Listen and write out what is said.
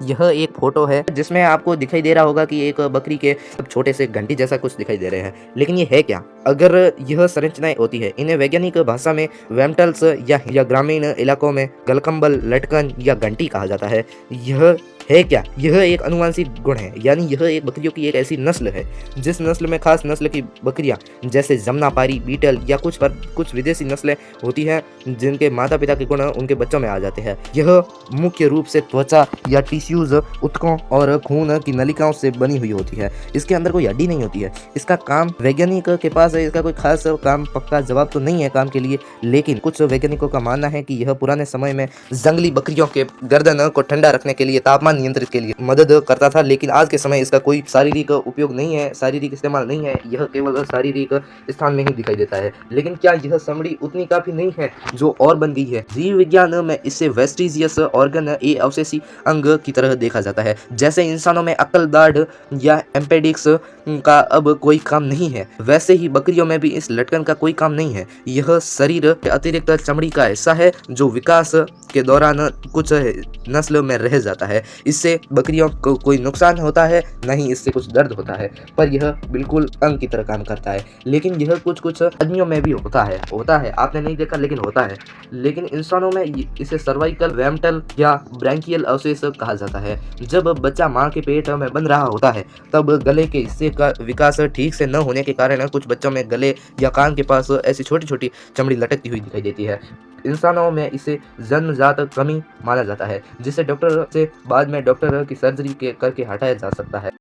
यह एक फोटो है जिसमें आपको दिखाई दे रहा होगा कि एक बकरी के छोटे से घंटी जैसा कुछ दिखाई दे रहे हैं, लेकिन ये है क्या? अगर यह संरचनाएं होती है, इन्हें वैज्ञानिक भाषा में वेम्टल्स या ग्रामीण इलाकों में गलकंबल, लटकन या घंटी कहा जाता है। यह है क्या? यह एक अनुवांशिक गुण है, यानी यह एक बकरियों की एक ऐसी नस्ल है जिस नस्ल में खास नस्ल की बकरियां जैसे जमुनापारी, बीटल या कुछ विदेशी नस्लें होती हैं जिनके माता पिता के गुण उनके बच्चों में आ जाते हैं। यह मुख्य रूप से त्वचा या टिश्यूज, ऊतकों और खून की नलिकाओं से बनी हुई होती है। इसके अंदर कोई हड्डी नहीं होती है। इसका काम वैज्ञानिक के पास है, इसका कोई खास काम पक्का जवाब तो नहीं है काम के लिए, लेकिन कुछ वैज्ञानिकों का मानना है कि यह पुराने समय में जंगली बकरियों के गर्दन को ठंडा रखने के लिए, तापमान नियंत्रित के लिए मदद करता था। लेकिन आज के समय इसका कोई शारीरिक उपयोग नहीं है, शारीरिक इस्तेमाल नहीं है, यह केवल शारीरिक स्थान में ही दिखाई देता है। लेकिन क्या यह चमड़ी उतनी काफी नहीं है जो और बन गई है? जीव विज्ञान में इसे वेस्टिजियस ऑर्गन, ए अवशेषी अंग की तरह देखा जाता है। जैसे इंसानों में अक्ल, दाढ़ या एम्पेडिक्स का अब कोई काम नहीं है, वैसे ही बकरियों में भी इस लटकन का कोई काम नहीं है। यह शरीर के अतिरिक्त चमड़ी का हिस्सा है जो विकास के दौरान कुछ नस्ल में रह जाता है। इससे बकरियों को कोई नुकसान होता है, नहीं इससे कुछ दर्द होता है, पर यह बिल्कुल अंग की तरह काम करता है। लेकिन यह कुछ आदमियों में भी होता है, आपने नहीं देखा लेकिन होता है। लेकिन इंसानों में इसे सर्वाइकल वेम्टल या ब्रैंकियल अवशेष कहा जाता है। जब बच्चा मां के पेट में बन रहा होता है तब गले के हिस्से का विकास ठीक से न होने के कारण कुछ बच्चों में गले या कान के पास ऐसी छोटी छोटी चमड़ी लटकती हुई दिखाई देती है। इंसानों में इसे जन्मजात कमी माना जाता है, जिसे डॉक्टर से बाद में डॉक्टर की सर्जरी करके हटाया जा सकता है।